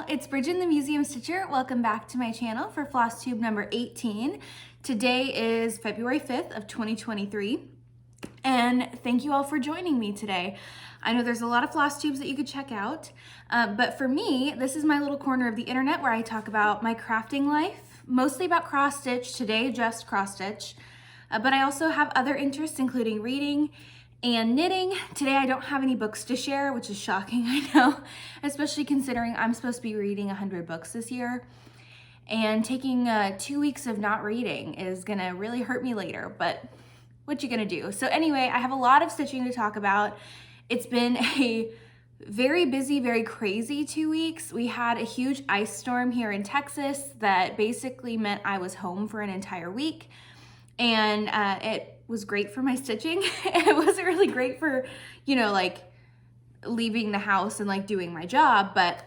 it's Brijin the Museum Stitcher. Welcome back to my channel for Flosstube number 18. Today is February 5th of 2023, and thank you all for joining me today. I know there's a lot of floss tubes that you could check out, but for me, this is my little corner of the internet where I talk about my crafting life, mostly about cross stitch, today just cross stitch, but I also have other interests including reading and knitting. Today I don't have any books to share, which is shocking, I know, especially considering I'm supposed to be reading 100 books this year. And taking 2 weeks of not reading is gonna really hurt me later, but what you gonna do? So anyway, I have a lot of stitching to talk about. It's been a very busy, very crazy 2 weeks. We had a huge ice storm here in Texas that basically meant I was home for an entire week. And it was great for my stitching. It wasn't really great for, you know, like leaving the house and like doing my job, but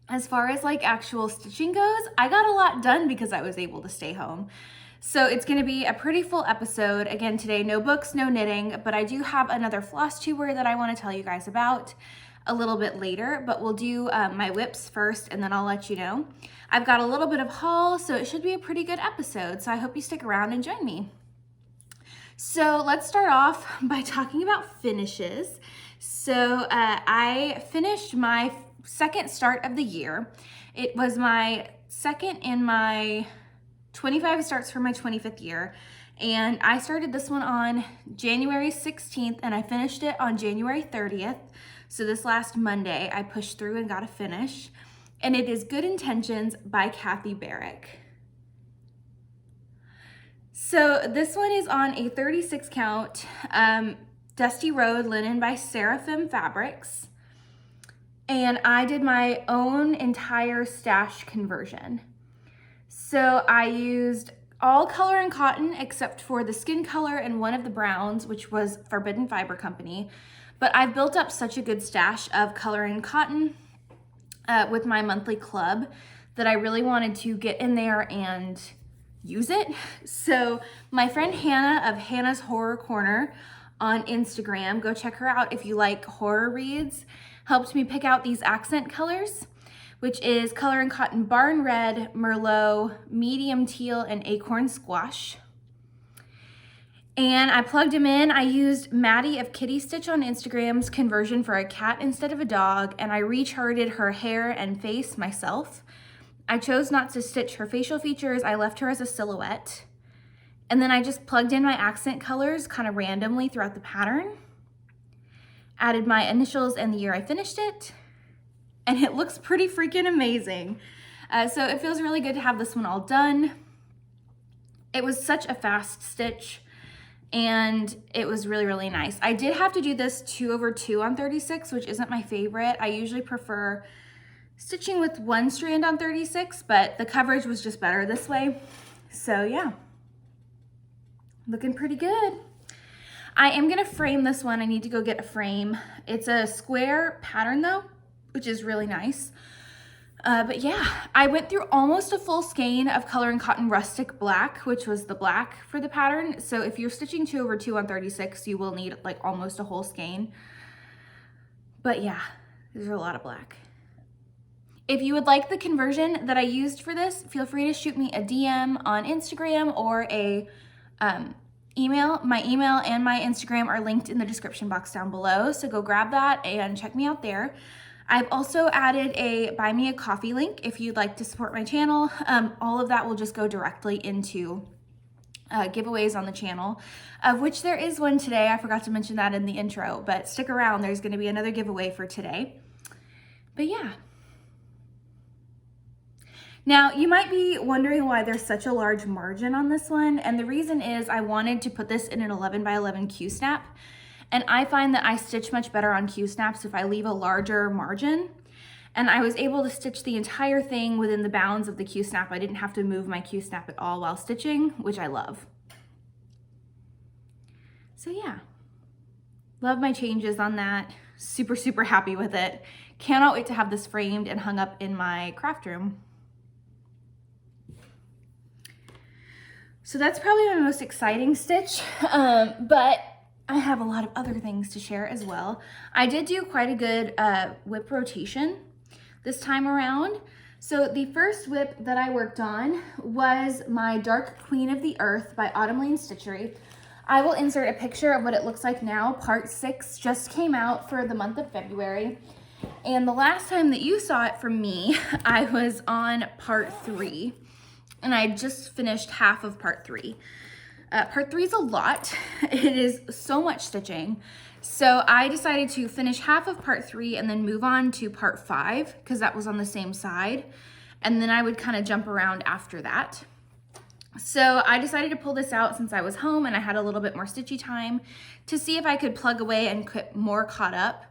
as far as like actual stitching goes, I got a lot done because I was able to stay home. So it's gonna be a pretty full episode. Again, today, no books, no knitting, but I do have another floss tuber that I wanna tell you guys about a little bit later, but we'll do my whips first and then I'll let you know. I've got a little bit of haul, so it should be a pretty good episode. So I hope you stick around and join me. So let's start off by talking about finishes. So I finished my second start of the year. It was my second in my 25 starts for my 25th year. And I started this one on January 16th and I finished it on January 30th. So this last Monday, I pushed through and got a finish. And it is Good Intentions by Barrick. So this one is on a 36 count Dusty Road linen by Seraphim Fabrics. And I did my own entire stash conversion. So I used all color and cotton except for the skin color and one of the browns, which was Forbidden Fiber Company. But I've built up such a good stash of color and cotton with my monthly club that I really wanted to get in there and use it. So my friend Hannah of Hannah's Horror Corner on Instagram, go check her out if you like horror reads, helped me pick out these accent colors, which is Color and Cotton Barn Red, Merlot, Medium Teal, and Acorn Squash. And I plugged them in. I used Maddie of Kitty Stitch on Instagram's conversion for a cat instead of a dog, and I recharted her hair and face myself. I chose not to stitch her facial features. I left her as a silhouette. And then I just plugged in my accent colors kind of randomly throughout the pattern. Added my initials and the year I finished it. And it looks pretty freaking amazing. So it feels really good to have this one all done. It was such a fast stitch and it was really, really nice. I did have to do this 2/2 on 36, which isn't my favorite. I usually prefer stitching with one strand on 36, but the coverage was just better this way. So yeah, looking pretty good. I am gonna frame this one. I need to go get a frame. It's a square pattern though, which is really nice. But yeah, I went through almost a full skein of Color and Cotton Rustic Black, which was the black for the pattern. So if you're stitching 2/2 on 36, you will need like almost a whole skein. But yeah, there's a lot of black. If you would like the conversion that I used for this, feel free to shoot me a DM on Instagram or a email. My email and my Instagram are linked in the description box down below, so go grab that and check me out there. I've also added a buy me a coffee link if you'd like to support my channel. All of that will just go directly into giveaways on the channel, of which there is one today. I forgot to mention that in the intro, but stick around. There's going to be another giveaway for today. But yeah. Now, you might be wondering why there's such a large margin on this one, and the reason is I wanted to put this in an 11 by 11 Q-snap, and I find that I stitch much better on Q-snaps if I leave a larger margin, and I was able to stitch the entire thing within the bounds of the Q-snap. I didn't have to move my Q-snap at all while stitching, which I love. So yeah, love my changes on that. Super, super happy with it. Cannot wait to have this framed and hung up in my craft room. So that's probably my most exciting stitch, but I have a lot of other things to share as well. I did do quite a good whip rotation. this time around. So the first whip that I worked on was my Dark Queen of the Earth by Autumn Lane Stitchery. I will insert a picture of what it looks like now. Part 6 just came out for the month of February. And the last time that you saw it from me, I was on part 3. And I just finished half of part 3. Part 3 is a lot. It is so much stitching. So I decided to finish half of part 3 and then move on to part 5 because that was on the same side. And then I would kind of jump around after that. So I decided to pull this out since I was home and I had a little bit more stitchy time to see if I could plug away and get more caught up.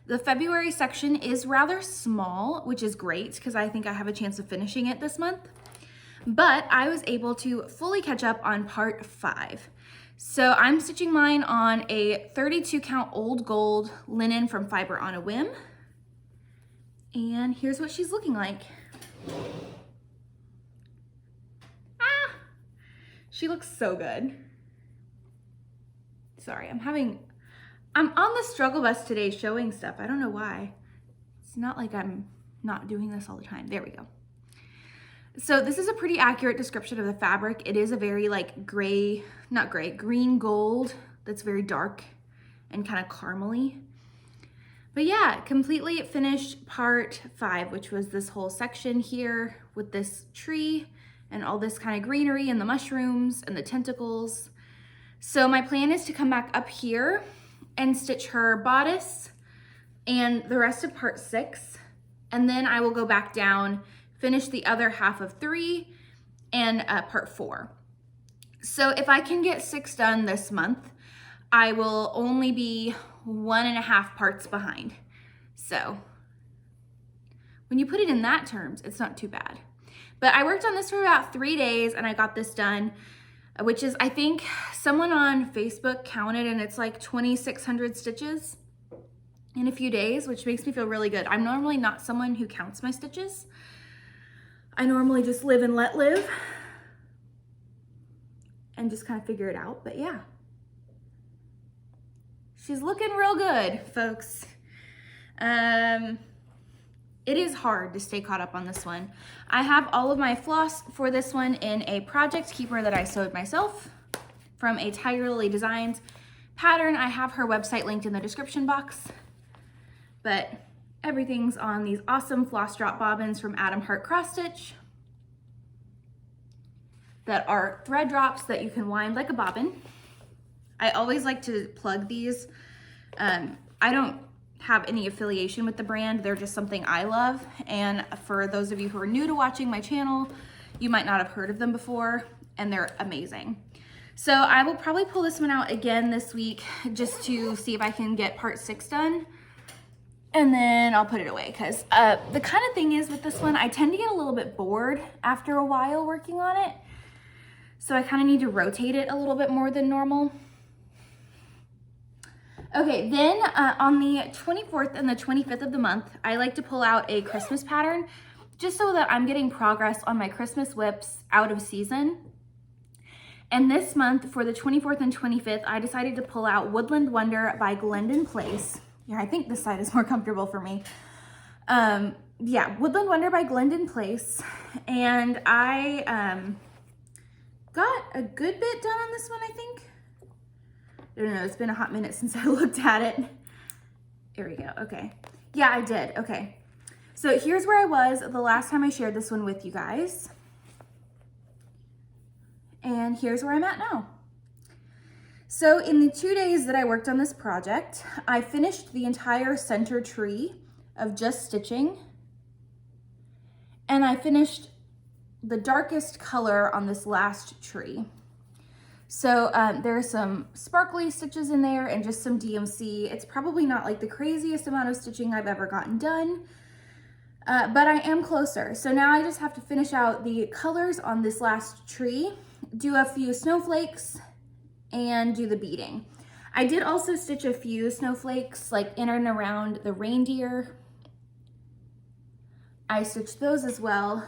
The February section is rather small, which is great because I think I have a chance of finishing it this month. But I was able to fully catch up on part 5. So I'm stitching mine on a 32 count old gold linen from Fiber on a Whim. And here's what she's looking like. She looks so good. Sorry, I'm on the struggle bus today showing stuff. I don't know why. It's not like I'm not doing this all the time. There we go. So this is a pretty accurate description of the fabric. It is a very like green gold that's very dark and kind of caramely. But yeah, completely finished part 5, which was this whole section here with this tree and all this kind of greenery and the mushrooms and the tentacles. So my plan is to come back up here and stitch her bodice and the rest of part 6. And then I will go back down, finish the other half of 3 and part 4. So if I can get 6 done this month, I will only be 1.5 parts behind. So when you put it in that terms, it's not too bad. But I worked on this for about 3 days and I got this done, which is, I think someone on Facebook counted and it's like 2,600 stitches in a few days, which makes me feel really good. I'm normally not someone who counts my stitches. I normally just live and let live and just kind of figure it out, but yeah. She's looking real good, folks. It is hard to stay caught up on this one. I have all of my floss for this one in a project keeper that I sewed myself from a Tiger Lily Designs pattern. I have her website linked in the description box, but everything's on these awesome floss drop bobbins from Adam Hart Cross Stitch that are thread drops that you can wind like a bobbin. I always like to plug these. I don't have any affiliation with the brand. They're just something I love. And for those of you who are new to watching my channel, you might not have heard of them before, and they're amazing. So I will probably pull this one out again this week just to see if I can get part 6 done. And then I'll put it away because the kind of thing is with this one, I tend to get a little bit bored after a while working on it. So I kind of need to rotate it a little bit more than normal. Okay, then on the 24th and the 25th of the month, I like to pull out a Christmas pattern just so that I'm getting progress on my Christmas whips out of season. And this month for the 24th and 25th, I decided to pull out Woodland Wonder by Glendon Place. Yeah, I think this side is more comfortable for me. Yeah, Woodland Wonder by Glendon Place. And I got a good bit done on this one, I think. I don't know, it's been a hot minute since I looked at it. Here we go, okay. Yeah, I did, okay. So here's where I was the last time I shared this one with you guys. And here's where I'm at now. So in the 2 days that I worked on this project, I finished the entire center tree of just stitching. And I finished the darkest color on this last tree. So there are some sparkly stitches in there and just some DMC. It's probably not like the craziest amount of stitching I've ever gotten done, but I am closer. So now I just have to finish out the colors on this last tree, do a few snowflakes, and do the beading. I did also stitch a few snowflakes like in and around the reindeer. I stitched those as well.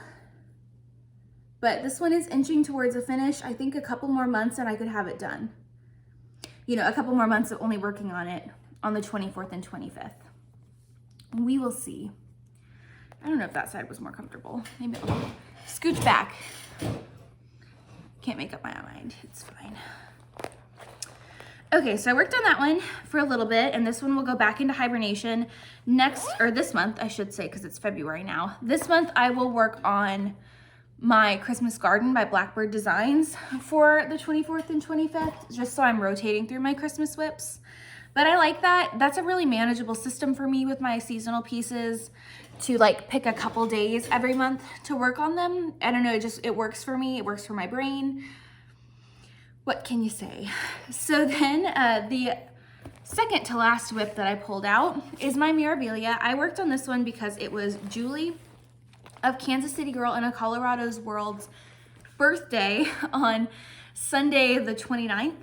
But this one is inching towards a finish. I think a couple more months and I could have it done. You know, a couple more months of only working on it on the 24th and 25th. We will see. I don't know if that side was more comfortable. Maybe I'll scooch back. Can't make up my mind, it's fine. Okay, so I worked on that one for a little bit, and this one will go back into hibernation next, or this month, I should say, because it's February now. This month I will work on my Christmas garden by Blackbird Designs for the 24th and 25th, just so I'm rotating through my Christmas whips. But I like that. That's a really manageable system for me with my seasonal pieces, to like pick a couple days every month to work on them. I don't know, it works for me, it works for my brain. What can you say? So then the second to last whip that I pulled out is my Mirabilia. I worked on this one because it was Julie of Kansas City Girl in a Colorado's World's birthday on Sunday the 29th.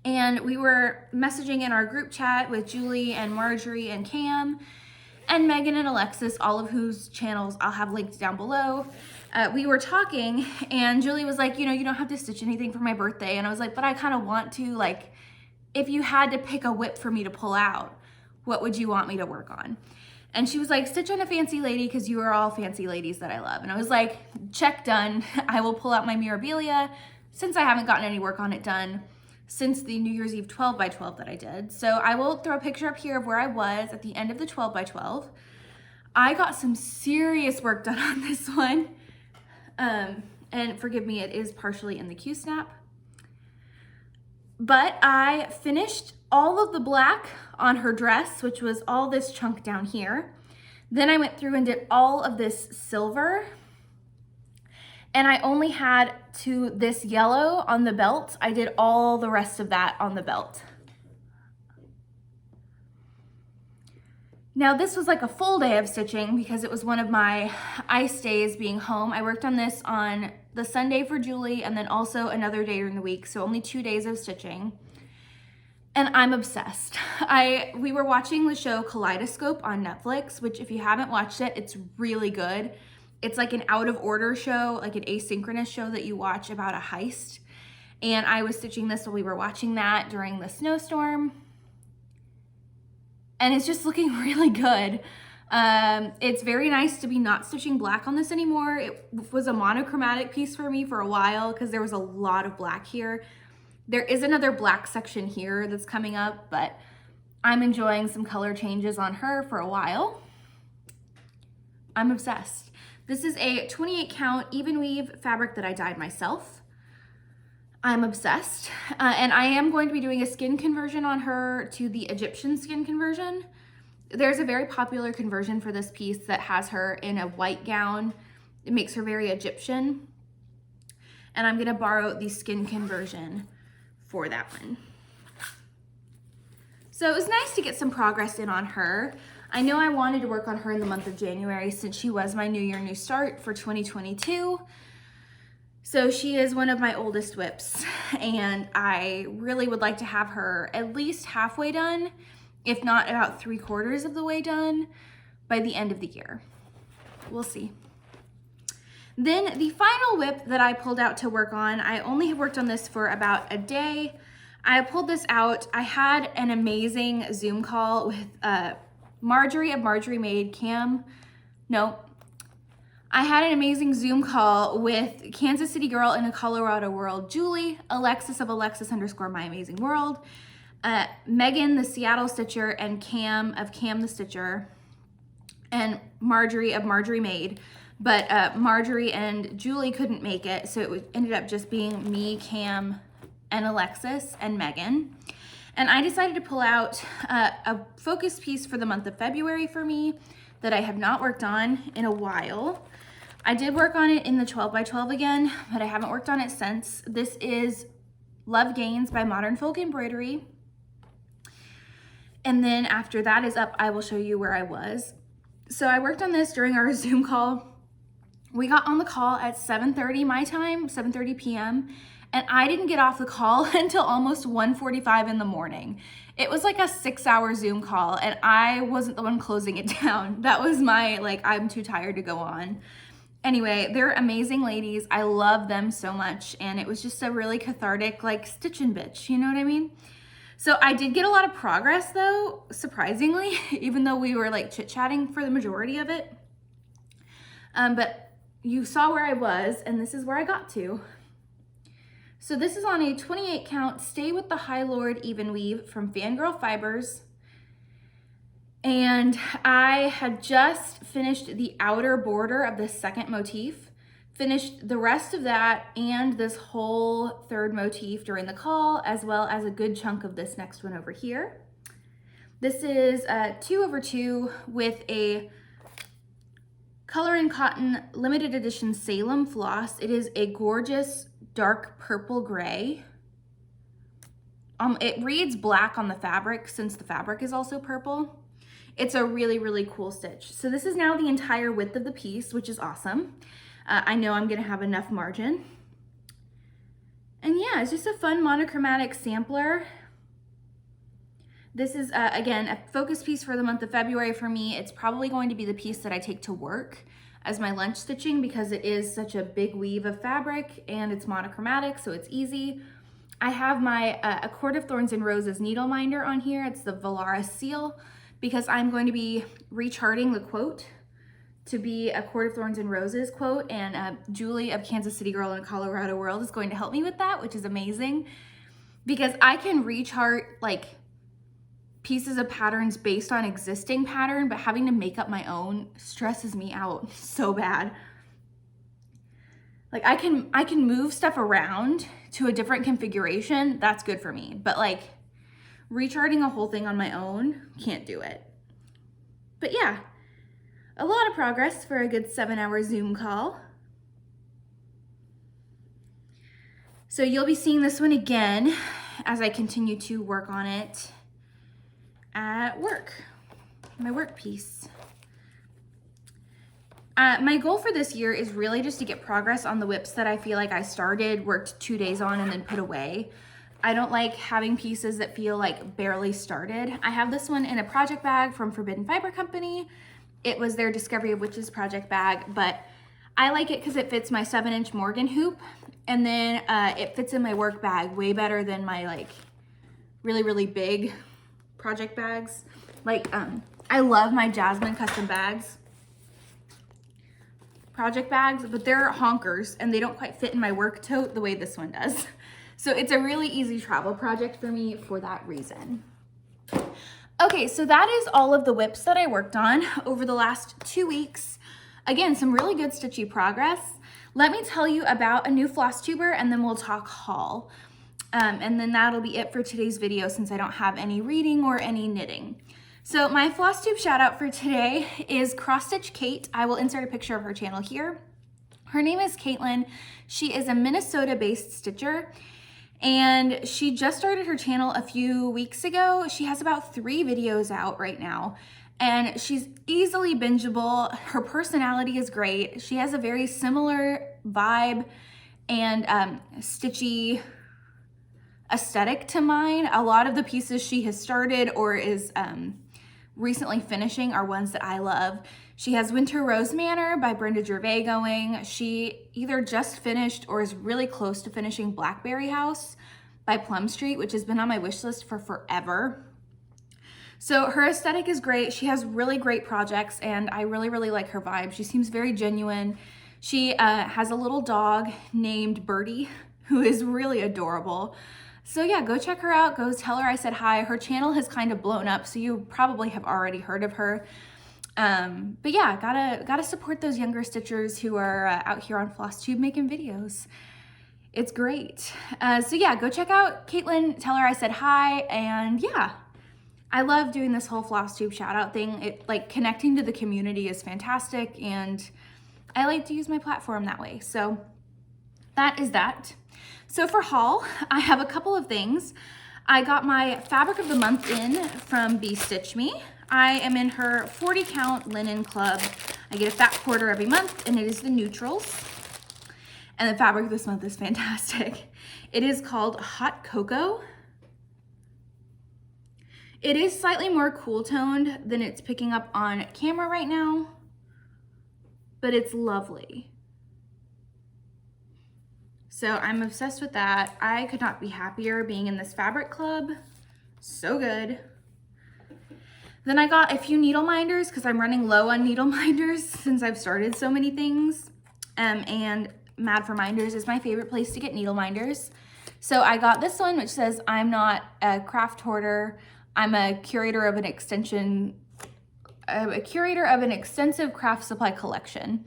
And we were messaging in our group chat with Julie and Marjorie and Cam and Megan and Alexis, all of whose channels I'll have linked down below. We were talking and Julie was like, you know, you don't have to stitch anything for my birthday. And I was like, but I kind of want to, like, if you had to pick a whip for me to pull out, what would you want me to work on? And she was like, stitch on a fancy lady, because you are all fancy ladies that I love. And I was like, check, done. I will pull out my Mirabilia, since I haven't gotten any work on it done since the New Year's Eve 12 by 12 that I did. So I will throw a picture up here of where I was at the end of the 12 by 12. I got some serious work done on this one. And forgive me, it is partially in the Q-snap. But I finished all of the black on her dress, which was all this chunk down here. Then I went through and did all of this silver. And I only had to this yellow on the belt. I did all the rest of that on the belt. Now this was like a full day of stitching because it was one of my ice days being home. I worked on this on the Sunday for Julie and then also another day during the week, so only 2 days of stitching. And I'm obsessed. We were watching the show Kaleidoscope on Netflix, which if you haven't watched it, it's really good. It's like an out of order show, like an asynchronous show that you watch about a heist. And I was stitching this while we were watching that during the snowstorm. And it's just looking really good. It's very nice to be not stitching black on this anymore. It was a monochromatic piece for me for a while because there was a lot of black here. There is another black section here that's coming up, but I'm enjoying some color changes on her for a while. I'm obsessed. This is a 28 count even weave fabric that I dyed myself. I'm obsessed. And I am going to be doing a skin conversion on her to the Egyptian skin conversion. There's a very popular conversion for this piece that has her in a white gown. It makes her very Egyptian. And I'm gonna borrow the skin conversion for that one. So it was nice to get some progress in on her. I know I wanted to work on her in the month of January since she was my New Year, New Start for 2022. So she is one of my oldest whips and I really would like to have her at least halfway done, if not about 3/4 of the way done by the end of the year. We'll see. Then the final whip that I pulled out to work on, I only have worked on this for about a day. I pulled this out. I had an amazing Zoom call with Marjorie of Marjorie Made, I had an amazing Zoom call with Kansas City Girl in a Colorado World, Julie, Alexis of Alexis_My_Amazing_World, Megan the Seattle Stitcher, and Cam of Cam the Stitcher, and Marjorie of Marjorie Made. But Marjorie and Julie couldn't make it, so it ended up just being me, Cam, and Alexis, and Megan. And I decided to pull out a focus piece for the month of February for me that I have not worked on in a while. I did work on it in the 12 by 12 again, but I haven't worked on it since. This is Love Gains by Modern Folk Embroidery. And then after that is up, I will show you where I was. So I worked on this during our Zoom call. We got on the call at 7:30 my time, 7:30 p.m. And I didn't get off the call until almost 1:45 in the morning. It was like a 6-hour Zoom call and I wasn't the one closing it down. That was my, I'm too tired to go on. Anyway, they're amazing ladies. I love them so much. And it was just a really cathartic, stitchin' bitch, you know what I mean? So I did get a lot of progress though, surprisingly, even though we were chit-chatting for the majority of it. but you saw where I was, and this is where I got to. So this is on a 28 count Stay with the High Lord even weave from Fangirl Fibers. And I had just finished the outer border of the second motif, finished the rest of that and this whole third motif during the call, as well as a good chunk of this next one over here. This is 2/2 with a Color and Cotton limited edition Salem floss. It is a gorgeous dark purple gray. It reads black on the fabric since the fabric is also purple. It's a really, really cool stitch. So this is now the entire width of the piece, which is awesome. I know I'm gonna have enough margin. And yeah, it's just a fun monochromatic sampler. This is, again, a focus piece for the month of February for me. It's probably going to be the piece that I take to work as my lunch stitching because it is such a big weave of fabric and it's monochromatic, so it's easy. I have my A Court of Thorns and Roses needle minder on here. It's the Valaris seal because I'm going to be recharting the quote to be A Court of Thorns and Roses quote, and Julie of Kansas City Girl in Colorado World is going to help me with that, which is amazing because I can rechart like pieces of patterns based on existing pattern, but having to make up my own stresses me out so bad. Like I can move stuff around to a different configuration, that's good for me, but like recharting a whole thing on my own, can't do it. But yeah, a lot of progress for a good 7-hour Zoom call. So you'll be seeing this one again as I continue to work on it at work, my work piece. My goal for this year is really just to get progress on the whips that I feel like I started, worked 2 days on, and then put away. I don't like having pieces that feel like barely started. I have this one in a project bag from Forbidden Fiber Company. It was their Discovery of Witches project bag, but I like it because it fits my 7-inch Morgan hoop, and then it fits in my work bag way better than my like really, really big project bags. Like I love my Jasmine custom bags, project bags, but they're honkers and they don't quite fit in my work tote the way this one does. So it's a really easy travel project for me for that reason. Okay, so that is all of the whips that I worked on over the last 2 weeks. Again, some really good stitchy progress. Let me tell you about a new floss tuber and then we'll talk haul. And then that'll be it for today's video since I don't have any reading or any knitting. So my Flosstube shout out for today is Cross Stitch Kate. I will insert a picture of her channel here. Her name is Caitlin. She is a Minnesota-based stitcher and she just started her channel a few weeks ago. She has about 3 videos out right now and she's easily bingeable. Her personality is great. She has a very similar vibe and stitchy aesthetic to mine. A lot of the pieces she has started or is recently finishing are ones that I love. She has Winter Rose Manor by Brenda Gervais going. She either just finished or is really close to finishing Blackberry House by Plum Street, which has been on my wish list for forever. So her aesthetic is great. She has really great projects and I really, really like her vibe. She seems very genuine. She has a little dog named Birdie who is really adorable. So yeah, go check her out. Go tell her I said hi. Her channel has kind of blown up, so you probably have already heard of her. But yeah, gotta support those younger stitchers who are out here on Flosstube making videos. It's great. So yeah, go check out Caitlin, tell her I said hi, and yeah, I love doing this whole Flosstube shout out thing. It like connecting to the community is fantastic, and I like to use my platform that way. So that is that. So for haul, I have a couple of things. I got my fabric of the month in from Bee Stitch Me. I am in her 40 count linen club. I get a fat quarter every month and it is the neutrals. And the fabric this month is fantastic. It is called Hot Cocoa. It is slightly more cool toned than it's picking up on camera right now, but it's lovely. So I'm obsessed with that. I could not be happier being in this fabric club. So good. Then I got a few needle minders because I'm running low on needle minders since I've started so many things. And Mad for Minders is my favorite place to get needle minders. So I got this one, which says, I'm not a craft hoarder. I'm a curator of an extensive craft supply collection.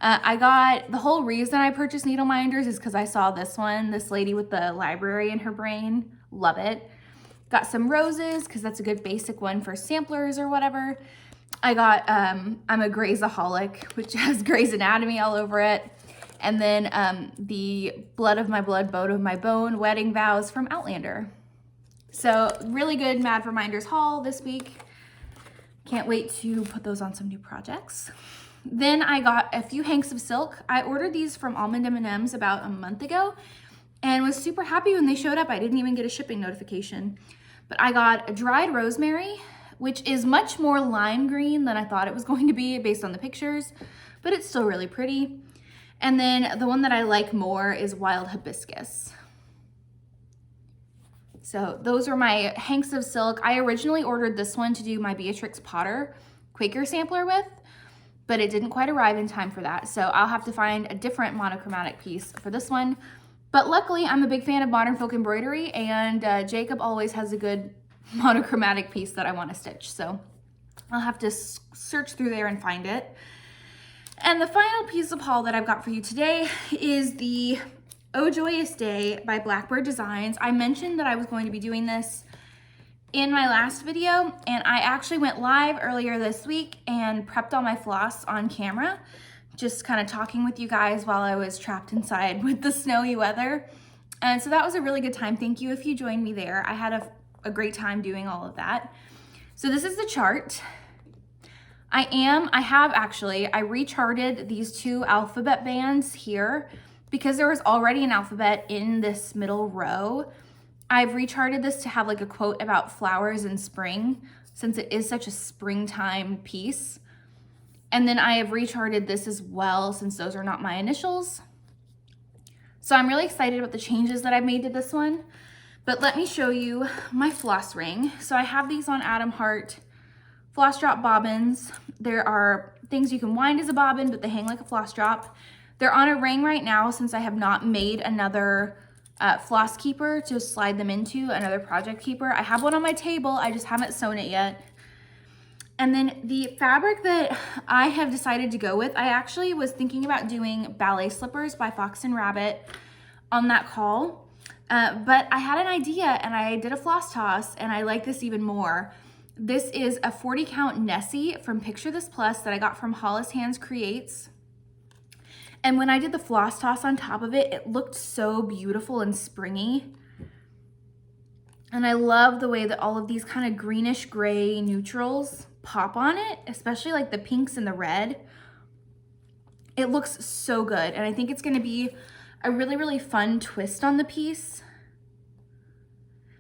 I got, the whole reason I purchased needle minders is because I saw this one, this lady with the library in her brain. Love it. Got some roses because that's a good basic one for samplers or whatever. I got, I'm a Grey's-aholic, which has Grey's Anatomy all over it. And then the Blood of My Blood, Bone of My Bone, Wedding Vows from Outlander. So really good Mad for Minders haul this week. Can't wait to put those on some new projects. Then I got a few hanks of silk. I ordered these from Almond M&M's about a month ago and was super happy when they showed up. I didn't even get a shipping notification. But I got a dried rosemary, which is much more lime green than I thought it was going to be based on the pictures, but it's still really pretty. And then the one that I like more is wild hibiscus. So those are my hanks of silk. I originally ordered this one to do my Beatrix Potter Quaker sampler with, but it didn't quite arrive in time for that. So I'll have to find a different monochromatic piece for this one. But luckily, I'm a big fan of modern folk embroidery, and Jacob always has a good monochromatic piece that I want to stitch. So I'll have to search through there and find it. And the final piece of haul that I've got for you today is the Oh Joyous Day by Blackbird Designs. I mentioned that I was going to be doing this in my last video, and I actually went live earlier this week and prepped all my floss on camera, just kind of talking with you guys while I was trapped inside with the snowy weather. And so that was a really good time. Thank you if you joined me there. I had a great time doing all of that. So this is the chart. I recharted these two alphabet bands here because there was already an alphabet in this middle row. I've recharted this to have like a quote about flowers in spring, since it is such a springtime piece. And then I have recharted this as well, since those are not my initials. So I'm really excited about the changes that I've made to this one. But let me show you my floss ring. So I have these on Adam Hart floss drop bobbins. There are things you can wind as a bobbin, but they hang like a floss drop. They're on a ring right now since I have not made another floss keeper to slide them into, another project keeper. I have one on my table, I just haven't sewn it yet. And then the fabric that I have decided to go with, I actually was thinking about doing ballet slippers by Fox and Rabbit on that call. But I had an idea and I did a floss toss and I like this even more. This is a 40 count Nessie from Picture This Plus that I got from Hollis Hands Creates. And when I did the floss toss on top of it, it looked so beautiful and springy. And I love the way that all of these kind of greenish gray neutrals pop on it, especially like the pinks and the red. It looks so good. And I think it's gonna be a really, really fun twist on the piece.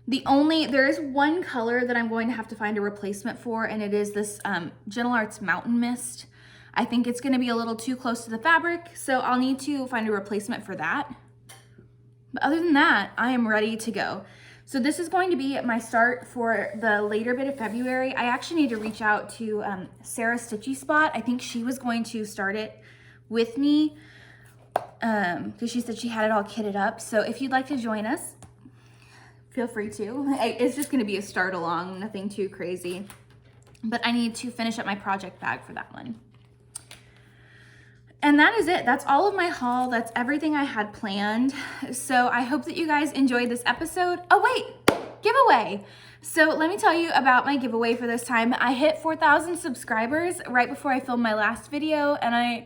There is one color that I'm going to have to find a replacement for, and it is this Gentle Arts Mountain Mist. I think it's gonna be a little too close to the fabric, so I'll need to find a replacement for that. But other than that, I am ready to go. So this is going to be my start for the later bit of February. I actually need to reach out to Sarah Stitchy Spot. I think she was going to start it with me because she said she had it all kitted up. So if you'd like to join us, feel free to. It's just gonna be a start along, nothing too crazy. But I need to finish up my project bag for that one. And that is it. That's all of my haul. That's everything I had planned. So I hope that you guys enjoyed this episode. Oh wait, giveaway. So let me tell you about my giveaway for this time. I hit 4,000 subscribers right before I filmed my last video, and I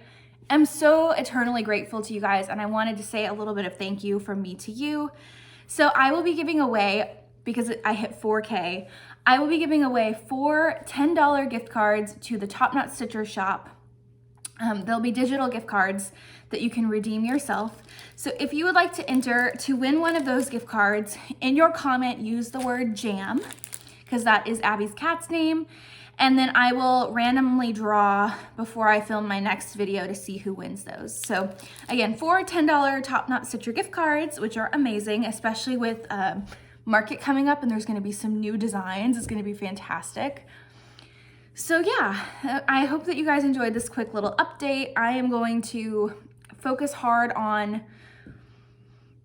am so eternally grateful to you guys, and I wanted to say a little bit of thank you from me to you. So I will be giving away, because I hit 4K, I will be giving away 4 $10 gift cards to the Top Knot Stitcher shop. There'll be digital gift cards that you can redeem yourself. So if you would like to enter to win one of those gift cards, in your comment, use the word jam, because that is Abby's cat's name. And then I will randomly draw before I film my next video to see who wins those. So again, 4 $10 Top Knot Stitcher gift cards, which are amazing, especially with market coming up and there's gonna be some new designs. It's gonna be fantastic. So yeah, I hope that you guys enjoyed this quick little update. I am going to focus hard on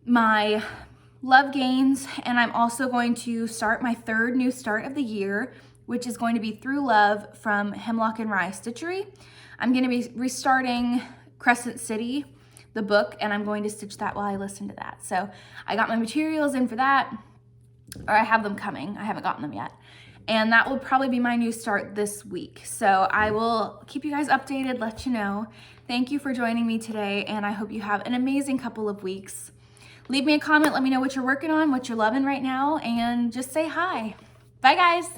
my love gains, and I'm also going to start my third new start of the year, which is going to be Through Love from Hemlock and Rye Stitchery. I'm going to be restarting Crescent City, the book, and I'm going to stitch that while I listen to that. So I got my materials in for that, or I have them coming. I haven't gotten them yet. And that will probably be my new start this week. So I will keep you guys updated, let you know. Thank you for joining me today, and I hope you have an amazing couple of weeks. Leave me a comment, let me know what you're working on, what you're loving right now, and just say hi. Bye guys.